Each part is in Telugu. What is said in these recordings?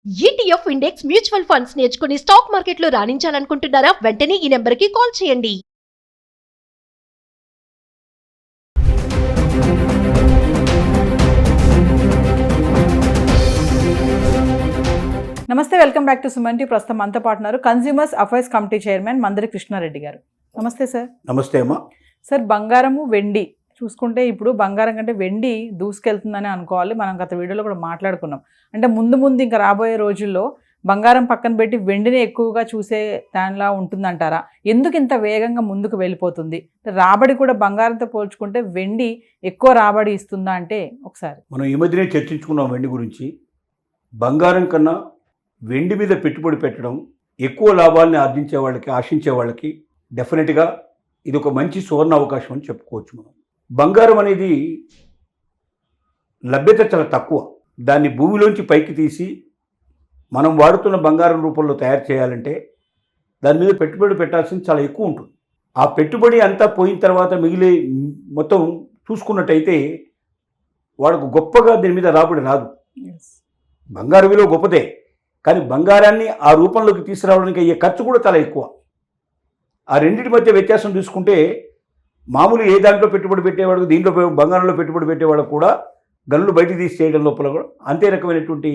ఈటీఎఫ్ ఇండెక్స్ మ్యూచువల్ ఫండ్స్ నేర్చుకుని స్టాక్ మార్కెట్లో రాణించాలనుకుంటున్నారా? వెంటనే ఈ నెంబర్కి కాల్ చేయండి. నమస్తే, welcome back to Suman TV. ప్రస్తుతం మనతో పాటున్నారు consumers affairs committee chairman Mandari Krishna Reddy గారు. నమస్తే సార్. నమస్తే అమ్మా. సార్, బంగారము వెండి చూసుకుంటే ఇప్పుడు బంగారం కంటే వెండి దూసుకెళ్తుందని అనుకోవాలి. మనం గత వీడియోలో కూడా మాట్లాడుకున్నాం. అంటే ముందు ఇంకా రాబోయే రోజుల్లో బంగారం పక్కన పెట్టి వెండిని ఎక్కువగా చూసే దానిలా ఉంటుందంటారా? ఎందుకు ఇంత వేగంగా ముందుకు వెళ్ళిపోతుంది? రాబడి కూడా బంగారంతో పోల్చుకుంటే వెండి ఎక్కువ రాబడి ఇస్తుందా అంటే ఒకసారి మనం ఈ మధ్యనే చర్చించుకున్నాం వెండి గురించి. బంగారం కన్నా వెండి మీద పెట్టుబడి పెట్టడం ఎక్కువ లాభాలని ఆశించే వాళ్ళకి డెఫినెట్గా ఇది ఒక మంచి సువర్ణ అవకాశం అని చెప్పుకోవచ్చు. మనం బంగారం అనేది లభ్యత చాలా తక్కువ. దాన్ని భూమిలోంచి పైకి తీసి మనం వాడుతున్న బంగారం రూపంలో తయారు చేయాలంటే దాని మీద పెట్టుబడి పెట్టాల్సింది చాలా ఎక్కువ ఉంటుంది. ఆ పెట్టుబడి అంతా పోయిన తర్వాత మిగిలే మొత్తం చూసుకున్నట్టయితే వాళ్ళకు గొప్పగా దీని మీద రాబడి రాదు. బంగారు విలువ గొప్పదే, కానీ బంగారాన్ని ఆ రూపంలోకి తీసుకురావడానికి అయ్యే ఖర్చు కూడా చాలా ఎక్కువ. ఆ రెండింటి మధ్య వ్యత్యాసం చూసుకుంటే మామూలు ఏ దాంట్లో పెట్టుబడి పెట్టేవాడు, దీంట్లో బంగారంలో పెట్టుబడి పెట్టేవాళ్ళకు కూడా గనులు బయటికి తీసి చేయడం లోపల కూడా అంతే రకమైనటువంటి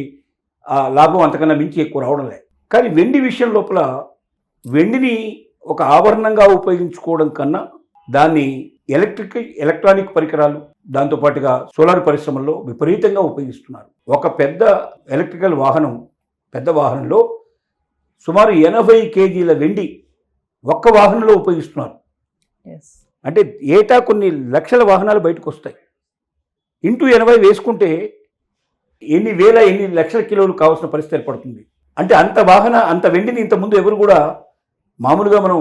లాభం అంతకన్నా మించి ఎక్కువ రావడం లేదు. కానీ వెండి విషయం లోపల వెండిని ఒక ఆభరణంగా ఉపయోగించుకోవడం కన్నా దాన్ని ఎలక్ట్రానిక్ పరికరాలు, దాంతోపాటుగా సోలార్ పరిశ్రమల్లో విపరీతంగా ఉపయోగిస్తున్నారు. ఒక పెద్ద ఎలక్ట్రికల్ పెద్ద వాహనంలో సుమారు 80 కేజీల వెండి ఒక్క వాహనంలో ఉపయోగిస్తున్నారు. అంటే ఏటా కొన్ని లక్షల వాహనాలు బయటకు వస్తాయి. ఇంటూ 80 వేసుకుంటే ఎన్ని లక్షల కిలోలు కావాల్సిన పరిస్థితి ఏర్పడుతుంది. అంటే అంత వెండిని ఇంతకుముందు ఎవరు కూడా మామూలుగా మనం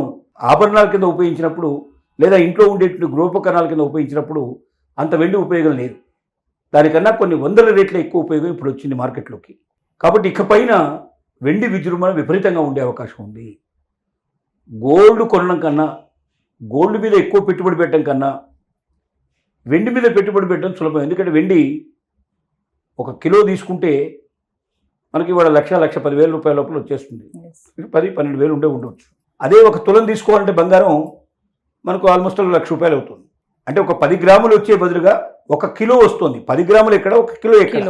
ఆభరణాల కింద ఉపయోగించినప్పుడు లేదా ఇంట్లో ఉండేటువంటి గృహోపకరణాల కింద ఉపయోగించినప్పుడు అంత వెండి ఉపయోగం లేదు. దానికన్నా కొన్ని వందల రేట్ల ఎక్కువ ఉపయోగం ఇప్పుడు వచ్చింది మార్కెట్లోకి. కాబట్టి ఇకపైన వెండి విజృంభణ విపరీతంగా ఉండే అవకాశం ఉంది. గోల్డ్ కొనడం కన్నా, గోల్డ్ మీద ఎక్కువ పెట్టుబడి పెట్టడం కన్నా వెండి మీద పెట్టుబడి పెట్టడం సులభం. ఎందుకంటే వెండి ఒక కిలో తీసుకుంటే మనకి ఇవాళ 1,10,000 రూపాయల లోపల వచ్చేస్తుంది. 10-12 వేలు ఉండవచ్చు. అదే ఒక తులం తీసుకోవాలంటే బంగారం మనకు ఆల్మోస్ట్ 1,00,000 రూపాయలు అవుతుంది. అంటే ఒక 10 గ్రాములు వచ్చే బదులుగా 1 కిలో వస్తుంది. 10 గ్రాములు ఎక్కడ, 1 కిలో ఎక్కడ.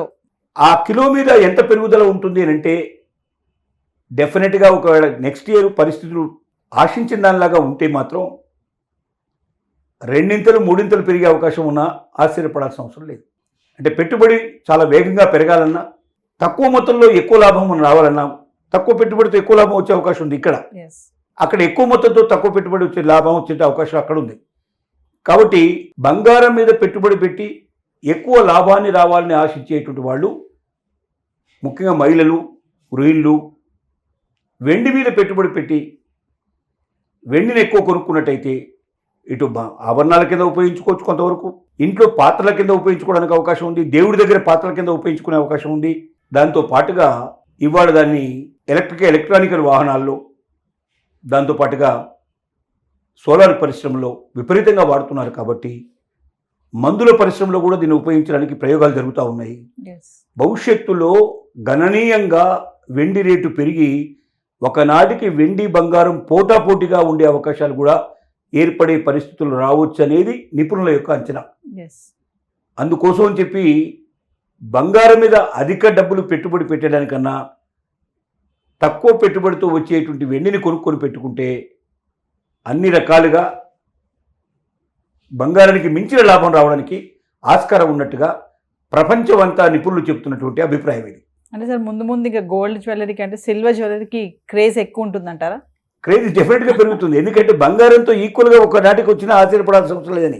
ఆ కిలో మీద ఎంత పెరుగుదల ఉంటుంది అని అంటే డెఫినెట్గా ఒకవేళ నెక్స్ట్ ఇయర్ పరిస్థితులు ఆశించిన దానిలాగా ఉంటే మాత్రం 2-3 పెరిగే అవకాశం ఉన్నా ఆశ్చర్యపడాల్సిన అవసరం లేదు. అంటే పెట్టుబడి చాలా వేగంగా పెరగాలన్నా, తక్కువ మొత్తంలో ఎక్కువ లాభం మనం రావాలన్నా, తక్కువ పెట్టుబడితో ఎక్కువ లాభం వచ్చే అవకాశం ఉంది ఇక్కడ. అక్కడ ఎక్కువ మొత్తంతో తక్కువ పెట్టుబడి వచ్చే లాభం వచ్చే అవకాశం అక్కడ ఉంది. కాబట్టి బంగారం మీద పెట్టుబడి పెట్టి ఎక్కువ లాభాన్ని రావాలని ఆశించేటువంటి వాళ్ళు, ముఖ్యంగా మహిళలు, గృహిణులు, వెండి మీద పెట్టుబడి పెట్టి వెండిని ఎక్కువ కొనుక్కున్నట్టయితే ఇటు ఆభరణాల కింద ఉపయోగించుకోవచ్చు, కొంతవరకు ఇంట్లో పాత్రల కింద ఉపయోగించుకోవడానికి అవకాశం ఉంది, దేవుడి దగ్గర పాత్రల కింద ఉపయోగించుకునే అవకాశం ఉంది. దాంతో పాటుగా ఇవాళ దాన్ని ఎలక్ట్రానికల్ వాహనాల్లో, దాంతోపాటుగా సోలార్ పరిశ్రమలో విపరీతంగా వాడుతున్నారు. కాబట్టి మందుల పరిశ్రమలో కూడా దీన్ని ఉపయోగించడానికి ప్రయోగాలు జరుగుతూ ఉన్నాయి. భవిష్యత్తులో గణనీయంగా వెండి రేటు పెరిగి ఒకనాటికి వెండి బంగారం పోటాపోటీగా ఉండే అవకాశాలు కూడా ఏర్పడే పరిస్థితులు రావచ్చు అనేది నిపుణుల యొక్క అంచనా. అందుకోసం అని చెప్పి బంగారం మీద అధిక డబ్బులు పెట్టుబడి పెట్టడానికన్నా తక్కువ పెట్టుబడితో వచ్చేటువంటి వెండిని కొనుక్కొని పెట్టుకుంటే అన్ని రకాలుగా బంగారానికి మించిన లాభం రావడానికి ఆస్కారం ఉన్నట్టుగా ప్రపంచమంతా నిపుణులు చెప్తున్నటువంటి అభిప్రాయం ఇది. అంటే సార్, ముందు ఇంకా గోల్డ్ జ్యువెలరీకి అంటే సిల్వర్ జ్యువెలరీకి క్రేజ్ ఎక్కువ ఉంటుందంటారా? క్రేజ్ డెఫినెట్గా పెరుగుతుంది. ఎందుకంటే బంగారంతో ఈక్వల్గా ఒకనాటికి వచ్చినా ఆశ్చర్యపడాల్సిన అవసరం లేదని.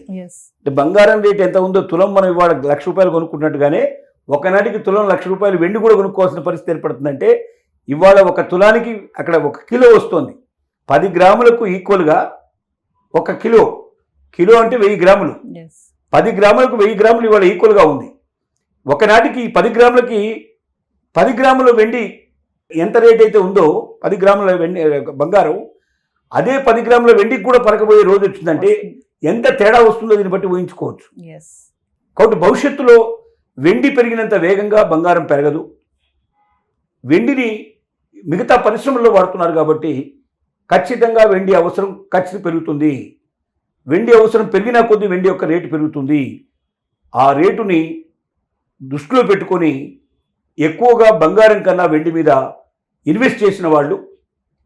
అంటే బంగారం రేట్ ఎంత ఉందో, తులం మనం ఇవాళ 1,00,000 రూపాయలు కొనుక్కున్నట్టుగానే ఒకనాటికి తులం 1,00,000 రూపాయలు వెండి కూడా కొనుక్కోవాల్సిన పరిస్థితి ఏర్పడుతుందంటే ఇవాళ ఒక తులానికి అక్కడ 1 కిలో వస్తుంది. 10 గ్రాములకు ఈక్వల్గా 1 కిలో అంటే 1000 గ్రాములు. 10 గ్రాములకు 1000 గ్రాములు ఇవాళ ఈక్వల్గా ఉంది. ఒకనాటికి 10 గ్రాముల వెండి ఎంత రేట్ అయితే ఉందో, 10 గ్రాముల వెండి బంగారం అదే 10 గ్రాముల వెండికి కూడా పరకబోయే రోజు వచ్చిందంటే ఎంత తేడా వస్తుందో దీన్ని బట్టి ఊహించుకోవచ్చు. కాబట్టి భవిష్యత్తులో వెండి పెరిగినంత వేగంగా బంగారం పెరగదు. వెండిని మిగతా పరిశ్రమల్లో వాడుతున్నారు కాబట్టి ఖచ్చితంగా వెండి అవసరం ఖచ్చితంగా పెరుగుతుంది. వెండి అవసరం పెరిగినా కొద్దీ వెండి యొక్క రేటు పెరుగుతుంది. ఆ రేటుని దృష్టిలో పెట్టుకొని ఎక్కువగా బంగారం కన్నా వెండి మీద ఇన్వెస్ట్ చేసిన వాళ్ళు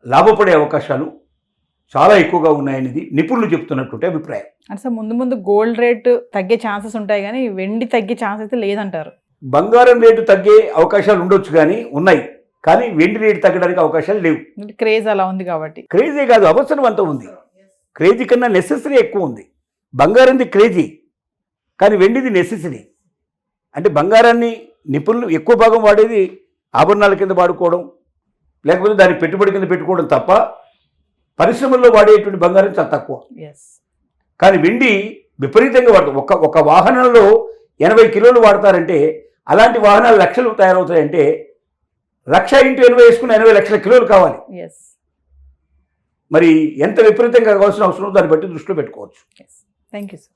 లాభపడే అవకాశాలు చాలా ఎక్కువగా ఉన్నాయనేది నిపుణులు చెప్తున్నటువంటి అభిప్రాయం. అంటే సార్ ముందు ముందు గోల్డ్ రేట్ తగ్గే ఛాన్సెస్ ఉంటాయి కానీ వెండి తగ్గే ఛాన్స్ అయితే లేదంటారు. బంగారం రేటు తగ్గే అవకాశాలు ఉండొచ్చు కానీ ఉన్నాయి, కానీ వెండి రేటు తగ్గడానికి అవకాశాలు లేవు. క్రేజ్ అలా ఉంది కాబట్టి. క్రేజీ కాదు, అవసరం అంత ఉంది. క్రేజీ కన్నా నెసెసరీ ఎక్కువ ఉంది. బంగారంది క్రేజీ కానీ వెండిది నెసెసరీ. అంటే బంగారాన్ని నిపుణులు ఎక్కువ భాగం వాడేది ఆభరణాల కింద వాడుకోవడం, లేకపోతే దాన్ని పెట్టుబడి కింద పెట్టుకోవడం తప్ప పరిశ్రమల్లో వాడేటువంటి బంగారం చాలా తక్కువ. కానీ వెండి విపరీతంగా వాడతాం. ఒక వాహనంలో 80 కిలోలు వాడతారంటే అలాంటి వాహనాలు లక్షలు తయారవుతాయంటే 1,00,000 × 80 వేసుకుని 80 లక్షల కిలోలు కావాలి. మరి ఎంత విపరీతంగా కావాల్సిన అవసరం దాన్ని బట్టి దృష్టిలో పెట్టుకోవచ్చు. Thank you sir.